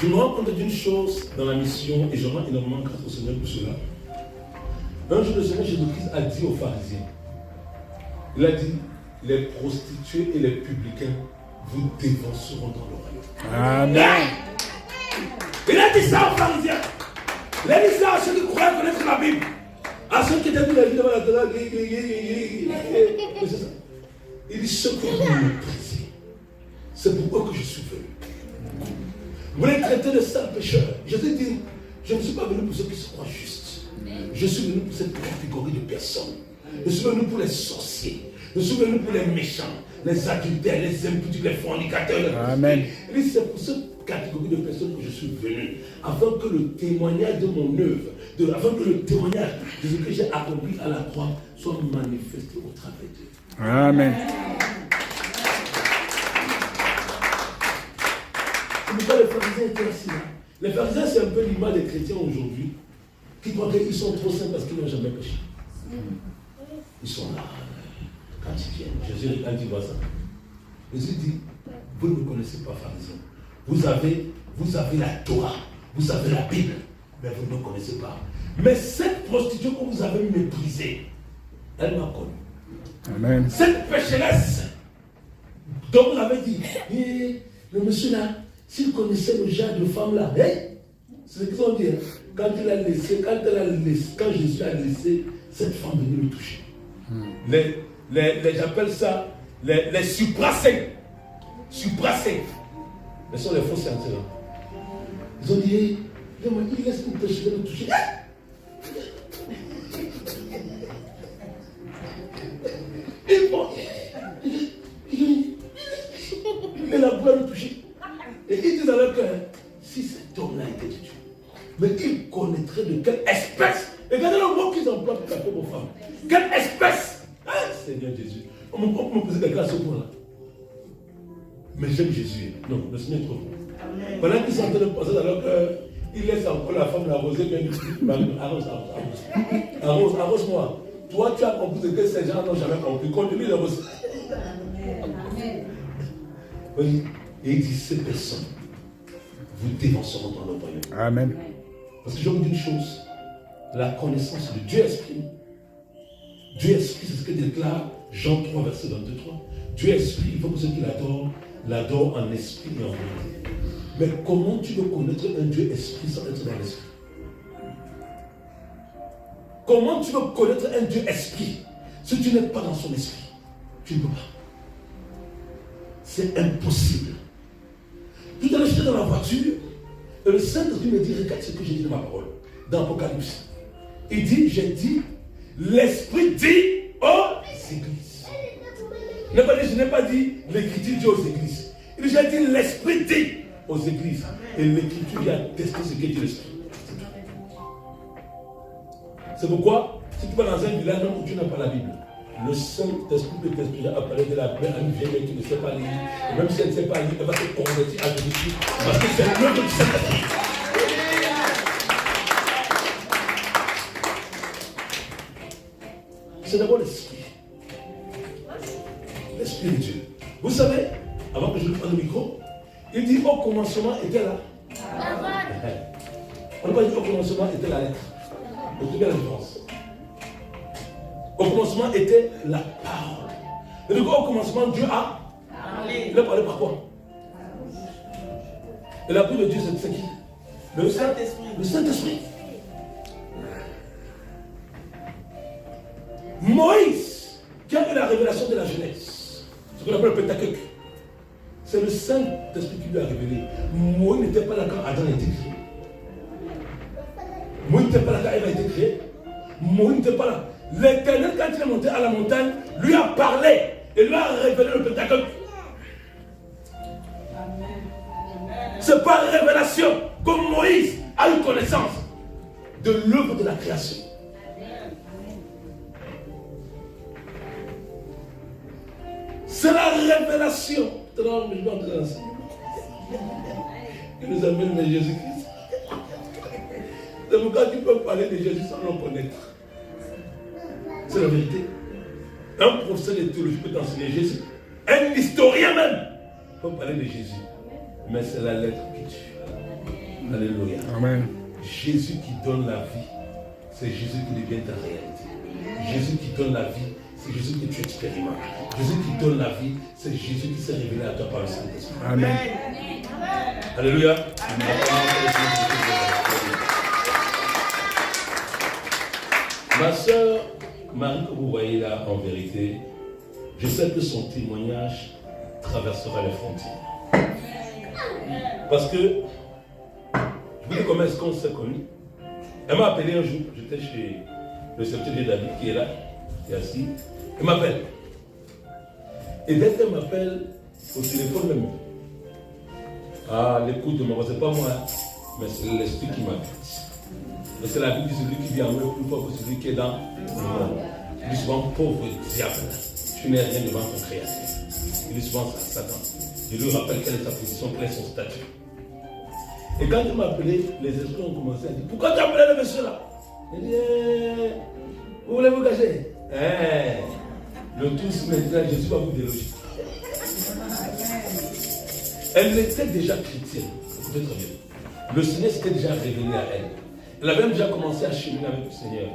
Je me rends compte d'une chose dans la mission, et je rends énormément grâce au Seigneur pour cela. Un jour, le Seigneur Jésus-Christ a dit aux pharisiens, il a dit, les prostituées et les publicains vous dévanceront dans le royaume. Amen. Il a dit ça aux pharisiens. Il a dit ça à ceux qui croyaient connaître la Bible. À ceux qui étaient venus la vie devant la télé. C'est ça. Il dit, ce que vous méprisez, c'est pourquoi que je suis venu. Vous les traitez de sales pécheurs. Je te dis, je ne suis pas venu pour ceux qui se croient justes. Je suis venu pour cette catégorie de personnes. Je suis venu pour les sorciers. Je suis venu pour les méchants, les adultères, les impudiques, les fornicateurs. Amen. Il dit, c'est pour cette catégorie de personnes que je suis venu, afin que le témoignage de mon œuvre, afin que le témoignage de ce que j'ai accompli à la croix soit manifesté au travers d'eux. Amen. C'est pourquoi les pharisiens étaient assis là. Les pharisiens, c'est un peu l'image des chrétiens aujourd'hui, qui croient qu'ils sont trop saints parce qu'ils n'ont jamais péché. Ils sont là, quand ils viennent. Jésus, quand il voit ça, Jésus dit, vous ne me connaissez pas, pharisiens. Vous avez la Torah, vous avez la Bible, mais vous ne me connaissez pas. Mais cette prostituée que vous avez méprisée, elle m'a connu. Amen. Cette pécheresse dont vous avez dit, le monsieur là, s'il connaissait le genre de femme là, c'est ce qu'ils ont dit. Quand Jésus a laissé cette femme venir le toucher. J'appelle ça les suprassains. Suprassains. Mais ce sont les faux saints là. Ils ont dit, il laisse une pécheresse le toucher. Et bon, il a voulu le toucher. Et ils disent à leur cœur, si cet homme-là était de Dieu, mais il connaîtrait de quelle espèce. Et regardez le mot qu'ils emploient pour taper vos femmes. Quelle espèce? Seigneur Jésus. On me posait quelqu'un à ce point-là. Mais j'aime Jésus. Non, le Seigneur est trop bon. Pendant qu'ils sont en train de penser dans leur cœur, il laisse encore la femme l'arroser, mais il arrose-moi. Toi, tu as compris ce que ces gens n'ont jamais compris. Continue d'arroser. Oui. Et il dit, ces personnes vous dévanceront dans le royaume. Amen. Parce que je vous dis une chose, la connaissance de Dieu Esprit. Dieu Esprit, c'est ce que déclare Jean 3, verset 22-3. Dieu Esprit, il faut que ceux qui l'adorent en esprit et en vérité. Mais comment tu veux connaître un Dieu Esprit sans être dans l'esprit? Comment tu veux connaître un Dieu Esprit si tu n'es pas dans son esprit? Tu ne peux pas. C'est impossible. Tout à l'heure, j'étais dans la voiture et le Saint-Esprit me dit, regarde ce que j'ai dit dans ma parole, dans Apocalypse. Il dit, j'ai dit, l'Esprit dit aux églises. Je n'ai pas dit l'Écriture dit aux églises. Il dit, j'ai dit, l'Esprit dit aux églises. Et l'Écriture vient tester ce qu'est l'Esprit. C'est pourquoi, si tu vas dans un village où tu n'as pas la Bible, le Saint-Esprit peut t'inspirer à parler de la paix à une vieille qui ne sait pas lire. Et même si elle ne sait pas lire, elle va se convertir à Jésus. Parce que c'est l'œuvre du Saint-Esprit. C'est d'abord l'Esprit. L'Esprit de Dieu. Vous savez, avant que je lui prenne le micro, il dit au commencement était là. On n'a pas dit au commencement était la lettre. Vous trouvez la différence? Au commencement était la parole. Et du coup, au commencement, Dieu a parlé. Il a parlé par quoi? Et la parole de Dieu, c'est qui? Le Saint-Esprit. Le Saint-Esprit. Moïse, qui a eu la révélation de la jeunesse, ce qu'on appelle le Pentateuque, c'est le Saint-Esprit qui lui a révélé. Moïse n'était pas là quand Adam a été créé. Moïse n'était pas là quand Ève a été créée. Moïse n'était pas là. L'Éternel, quand il est monté à la montagne, lui a parlé et lui a révélé le Pentateuque. C'est par révélation que Moïse a eu connaissance de l'œuvre de la création. C'est la révélation. Il nous amène vers Jésus-Christ. C'est pourquoi tu peux parler de Jésus sans le connaître. C'est la vérité. Un professeur de théologie peut t'enseigner Jésus. Un historien même peut parler de Jésus. Mais c'est la lettre qui tue. Alléluia. Amen. Jésus qui donne la vie, c'est Jésus qui devient ta réalité. Jésus qui donne la vie, c'est Jésus que tu expérimentes. Jésus qui donne la vie, c'est Jésus qui s'est révélé à toi par le Saint-Esprit. Amen. Alléluia. Amen. Ma soeur Marie, que vous voyez là, en vérité, je sais que son témoignage traversera les frontières. Parce que, je vous dis comment est-ce qu'on s'est connus. Elle m'a appelé un jour, j'étais chez le secrétaire David qui est là, qui est assis. Elle m'appelle. Et dès qu'elle m'appelle, au téléphone même, l'écoute de ma voix, c'est pas moi, mais c'est l'esprit qui m'appelle. Et c'est la Bible qui dit celui qui vit en moi plus fort que celui qui est dans le monde. Il dit souvent pauvre diable, tu n'es rien devant ton créateur. Il dit souvent ça, Satan. Je lui rappelle quelle est sa position, quel est son statut. Et quand il m'a appelé, les esprits ont commencé à dire pourquoi tu as appelé le monsieur là? Il dit vous voulez vous cacher? Le tous maintenant, je ne suis pas vous déloger. Elle était déjà chrétienne, écoutez très bien. Le Seigneur s'était déjà révélé à elle. Elle avait même déjà commencé à cheminer avec le Seigneur.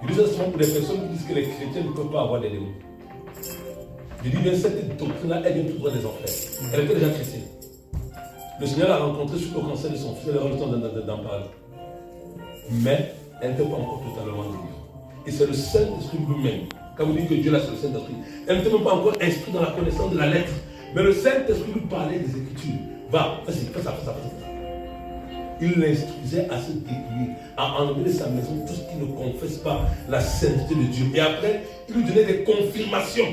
Je dis ça souvent pour les personnes qui disent que les chrétiens ne peuvent pas avoir des démons. Je dis bien cette doctrine-là, elle vient tout droit des enfers. Elle était déjà chrétienne. Le Seigneur l'a rencontrée suite au cancer de son fils, elle a eu le temps d'en parler. Mais elle n'était pas encore totalement délivrée. Et c'est le Saint-Esprit lui-même. Quand vous dites que Dieu là, c'est le Saint-Esprit, elle n'était même pas encore instruite dans la connaissance de la lettre. Mais le Saint-Esprit lui parlait des Écritures. Va, fais ça, fais ça, fais ça. Il l'instruisait à se dépouiller, à enlever de sa maison tout ce qui ne confesse pas la sainteté de Dieu. Et après, il lui donnait des confirmations.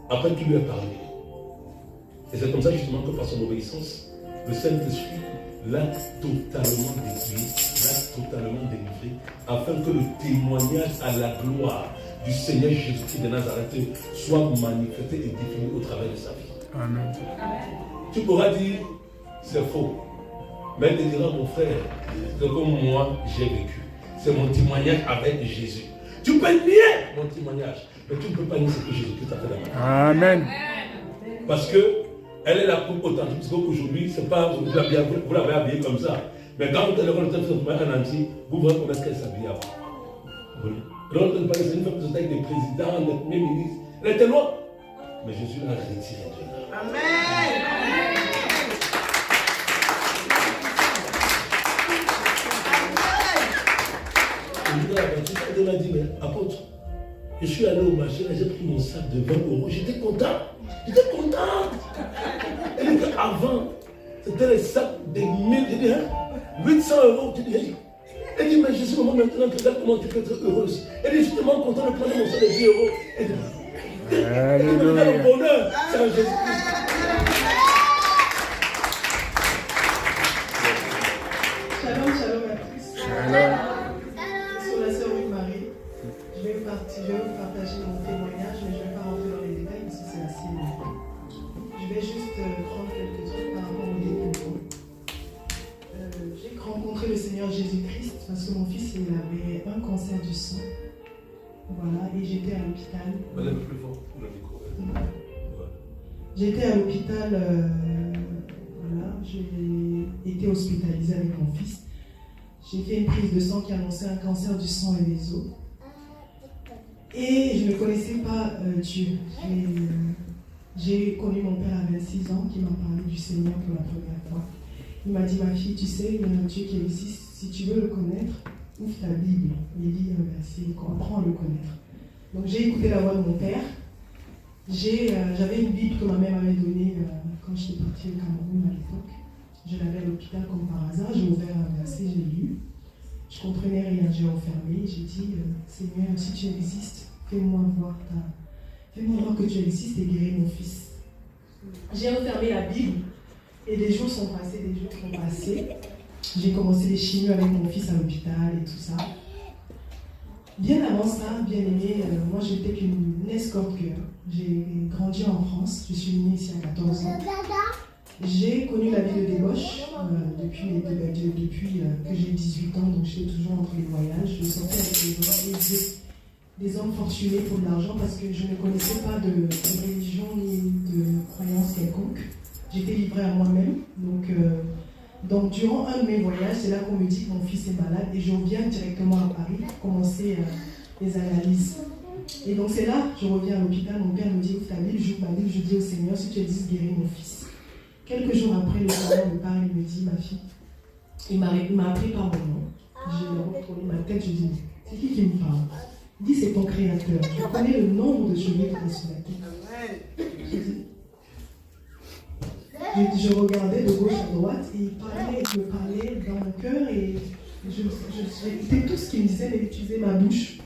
Après qu'il lui a parlé. Et c'est comme ça justement que par son obéissance, le Saint-Esprit l'a totalement dépouillé, l'a totalement délivré, afin que le témoignage à la gloire du Seigneur Jésus-Christ de Nazareth soit manifesté et défini au travers de sa vie. Amen. Tu pourras dire, c'est faux. Mais il te dira, mon frère, c'est comme moi j'ai vécu. C'est mon témoignage avec Jésus. Tu peux nier mon témoignage, mais tu ne peux pas nier ce que Jésus-Christ a fait dans ma vie. Amen. Parce que elle est la coupe authentique. Parce qu'aujourd'hui, c'est pas vous l'avez habillée comme ça. Mais quand vous allez voir le temps de son en entier, vous verrez comment est-ce qu'elle s'habille avant. Donc, c'est une femme qui avec des présidents, des premiers ministres. Elle était loin. Mais Jésus l'a retirée de là. Amen. Elle m'a dit, mais apôtre, je suis allé au marché, j'ai pris mon sac de 20 €. J'étais content. J'étais content. Elle dit qu'avant, c'était les sacs de 1000, j'ai dit, 800 €. J'ai dit, hey. Elle dit, mais je suis maintenant, regarde comment tu peux être heureuse. Elle dit, je suis tellement content de prendre mon sac de 10 €. Elle dit, le bonheur, c'est en Jésus-Christ. Shalom, shalom à tous. Shalom. Sur la sœur Marie, je vais vous partager mon témoignage, mais je ne vais pas rentrer dans les détails parce que c'est assez long. Je vais juste prendre quelques trucs par rapport au début. J'ai rencontré le Seigneur Jésus-Christ parce que mon fils il avait un cancer du sang. Voilà, et j'étais à l'hôpital. Madame, plus fort pour le micro. J'étais à l'hôpital, voilà, j'ai été hospitalisée avec mon fils. J'ai fait une prise de sang qui annonçait un cancer du sang et des os. Et je ne connaissais pas Dieu. J'ai connu mon père à 26 ans qui m'a parlé du Seigneur pour la première fois. Il m'a dit, ma fille, tu sais, il y a un Dieu qui existe. Si tu veux le connaître, ouvre ta Bible et lis un verset, apprends à le connaître. Donc j'ai écouté la voix de mon père. J'avais une Bible que ma mère m'avait donnée quand j'étais partie au Cameroun à l'époque. Je l'avais à l'hôpital comme par hasard. J'ai ouvert un verset, j'ai lu. Je ne comprenais rien, j'ai refermé. J'ai dit, Seigneur, si tu existes, fais-moi voir que tu existes et guéris mon fils. J'ai refermé la Bible et des jours sont passés, J'ai commencé les chimios avec mon fils à l'hôpital et tout ça. Bien avant ça, bien aimé, moi j'étais qu'une escorte girl. J'ai grandi en France, je suis née ici à 14 ans. J'ai connu la vie de débauche depuis que j'ai 18 ans, donc j'étais toujours entre les voyages. Je sortais avec des hommes fortunés pour de l'argent parce que je ne connaissais pas de religion ni de croyance quelconque. J'étais livrée à moi-même, donc Donc, durant un de mes voyages, c'est là qu'on me dit que mon fils est malade et je reviens directement à Paris pour commencer les analyses. Et donc, c'est là que je reviens à l'hôpital. Mon père me dit, ouvre ta Bible, j'ouvre ma Bible, je dis au Seigneur, si tu es dit, guéris mon fils. Quelques jours après, le Seigneur me parle, il me dit, ma fille, il m'a appelé par mon nom. J'ai retourné ma tête, je dis, c'est qui me parle? Il dit, c'est ton créateur. Tu connais le nombre de cheveux qui sont sur la tête. Je regardais de gauche à droite et il me parlait dans mon cœur et j'écoutais tout ce qu'il me disait, mais j'utilisais ma bouche.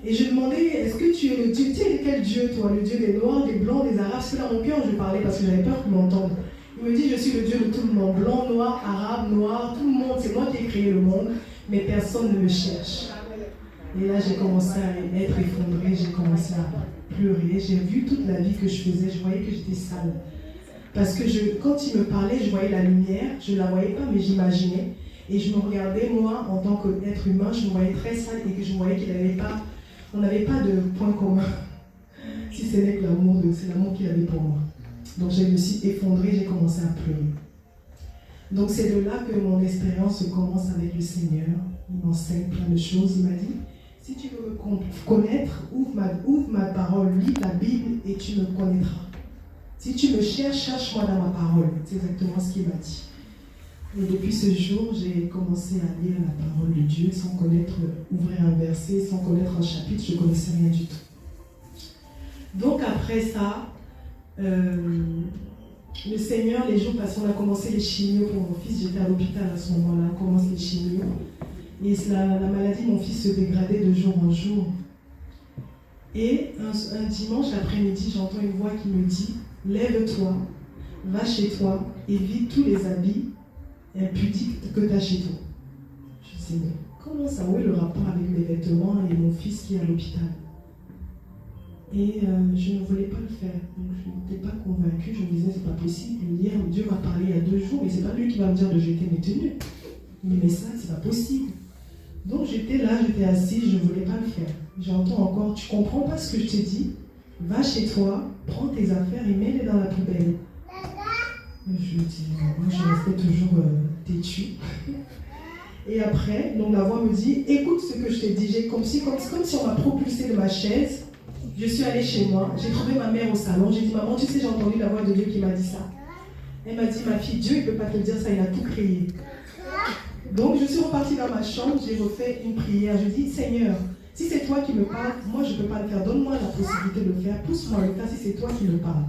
Et je demandais, est-ce que tu es le Dieu? Tu es quel Dieu, toi? Le Dieu des Noirs, des Blancs, des Arabes? C'est dans mon cœur, je parlais parce que j'avais peur qu'ils m'entendent. Il me dit, je suis le Dieu de tout le monde, blanc, noir, arabe, noir, tout le monde, c'est moi qui ai créé le monde, mais personne ne me cherche. Et là, j'ai commencé à être effondrée, j'ai commencé à pleurer, j'ai vu toute la vie que je faisais, je voyais que j'étais sale. Parce que quand il me parlait, je voyais la lumière, je ne la voyais pas, mais j'imaginais. Et je me regardais, moi, en tant qu'être humain, je me voyais très sale et que je voyais on n'avait pas de point commun. Si ce n'est que l'amour, c'est l'amour qu'il avait pour moi. Donc je me suis effondrée, j'ai commencé à pleurer. Donc c'est de là que mon expérience commence avec le Seigneur. Il m'enseigne plein de choses. Il m'a dit, si tu veux me connaître, ouvre ma parole, lis la Bible et tu me connaîtras. Si tu me cherches, cherche-moi dans ma parole. C'est exactement ce qu'il m'a dit. Et depuis ce jour, j'ai commencé à lire la parole de Dieu sans connaître, ouvrir un verset, sans connaître un chapitre, je ne connaissais rien du tout. Donc après ça, le Seigneur, les jours passés, on a commencé les chimios pour mon fils. J'étais à l'hôpital à ce moment-là, on commence les chimios. Et la maladie, mon fils se dégradait de jour en jour. Et un dimanche après-midi, j'entends une voix qui me dit, lève-toi, va chez toi et vide tous les habits impudiques que tu as chez toi. Je dis, mais comment ça, où est le rapport avec mes vêtements et mon fils qui est à l'hôpital? Et je ne voulais pas le faire. Donc je n'étais pas convaincue. Je me disais, c'est pas possible. Hier, Dieu m'a parlé il y a 2 jours, mais c'est pas lui qui va me dire de jeter mes tenues. Mais ça, c'est pas possible. Donc j'étais là, j'étais assise, je ne voulais pas le faire. J'entends encore, tu comprends pas ce que je t'ai dit? Va chez toi, prends tes affaires et mets-les dans la poubelle. Je dis, moi je restais toujours têtue. Et après, donc la voix me dit, écoute ce que je t'ai dit. Comme si on m'a propulsé de ma chaise. Je suis allée chez moi, j'ai trouvé ma mère au salon, j'ai dit, maman, tu sais, j'ai entendu la voix de Dieu qui m'a dit ça. Elle m'a dit, ma fille, Dieu, il ne peut pas te dire ça, il a tout créé. Donc je suis repartie dans ma chambre, j'ai refait une prière, je dis, Seigneur, si c'est toi qui me parles, moi je ne peux pas le faire, donne-moi la possibilité de le faire, pousse-moi le faire si c'est toi qui me parles.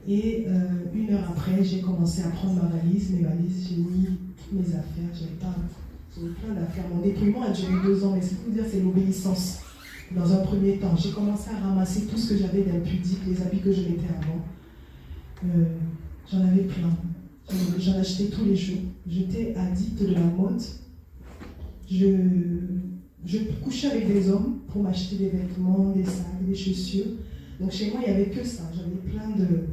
Et 1 heure après, j'ai commencé à prendre ma valise, mes valises, j'ai mis toutes mes affaires, j'avais plein d'affaires. Mon dépouillement a duré 2 ans, mais c'est pour dire, c'est l'obéissance. Dans un premier temps, j'ai commencé à ramasser tout ce que j'avais d'impudique, les habits que je mettais avant. J'en avais plein. J'en achetais tous les jours. J'étais addict de la mode. Je couchais avec des hommes pour m'acheter des vêtements, des sacs, des chaussures. Donc chez moi, il n'y avait que ça. J'avais plein de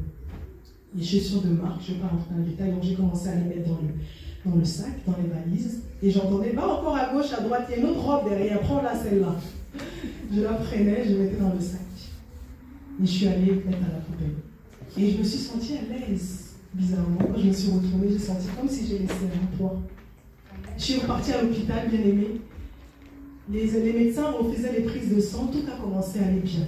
chaussures de marque. Je ne vais pas rentrer dans le détail. Donc j'ai commencé à les mettre dans le sac, dans les valises. Et j'entendais, va encore à gauche, à droite, il y a une autre robe derrière, prends-la celle-là. Je la prenais, je mettais dans le sac. Et je suis allée mettre à la poubelle. Et je me suis sentie à l'aise, bizarrement. Quand je me suis retournée, j'ai senti comme si j'ai laissé un poids. Je suis repartie à l'hôpital, bien aimée. Les médecins me faisaient les prises de sang, tout a commencé à aller bien.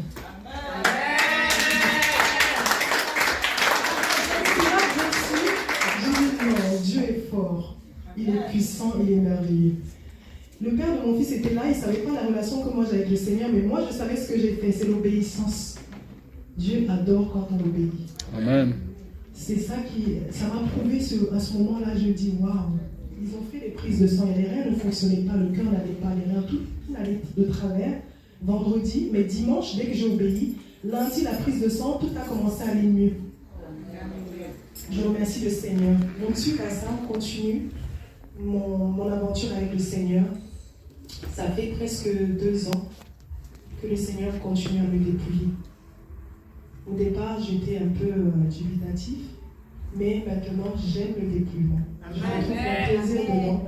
Je dis non, Dieu est fort. Il est puissant, il est merveilleux. Le père de mon fils était là, il ne savait pas la relation que moi j'ai avec le Seigneur, mais moi je savais ce que j'ai fait, c'est l'obéissance. Dieu adore quand on obéit. Amen. C'est ça ça m'a prouvé à ce moment-là, je dis waouh, ils ont fait les prises de sang, et les reins ne fonctionnaient pas, le cœur n'allait pas, les reins, tout allait de travers. Vendredi, mais dimanche, dès que j'ai obéi, lundi la prise de sang, tout a commencé à aller mieux. Je remercie le Seigneur. Donc suite à ça, on continue mon aventure avec le Seigneur. Ça fait presque 2 ans que le Seigneur continue à me dépouiller. Au départ, j'étais un peu dubitatif, mais maintenant, j'aime le dépouillement. Je retrouve un plaisir dedans.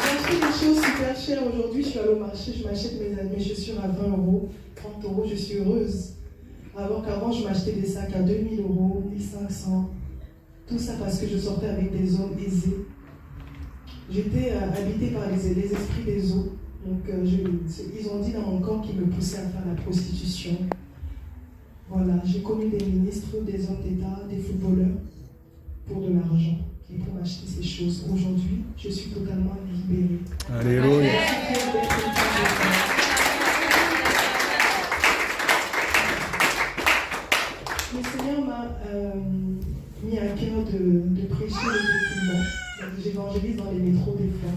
J'ai acheté des choses super chères aujourd'hui. Je suis allée au marché, je m'achète mes chaussures à 20 €, 30 €, je suis heureuse. Alors qu'avant, je m'achetais des sacs à 2000 euros, 1500. Tout ça parce que je sortais avec des hommes aisés. J'étais habitée par les esprits des eaux. Donc, ils ont dit dans mon corps qu'ils me poussaient à faire la prostitution. Voilà, j'ai connu des ministres, des hommes d'État, des footballeurs pour de l'argent et pour m'acheter ces choses. Aujourd'hui, je suis totalement libérée. Alléluia. Le Seigneur m'a mis à cœur de prêcher les musulmans. J'évangélise dans les métros des fois.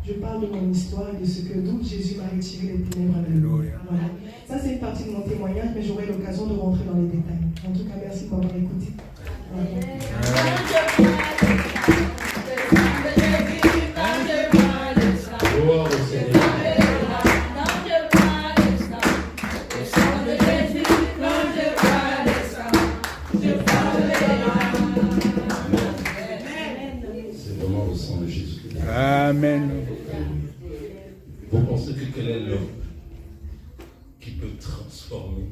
Je parle de mon histoire et de ce que d'où Jésus m'a retiré les ténèbres à la lumière. Voilà. Ça, c'est une partie de mon témoignage, mais j'aurai l'occasion de rentrer dans les détails. En tout cas, merci pour m'avoir écouté. Gloire au Seigneur. C'est vraiment le sang de Jésus. Amen. Vous pensez que quel est l'homme qui peut transformer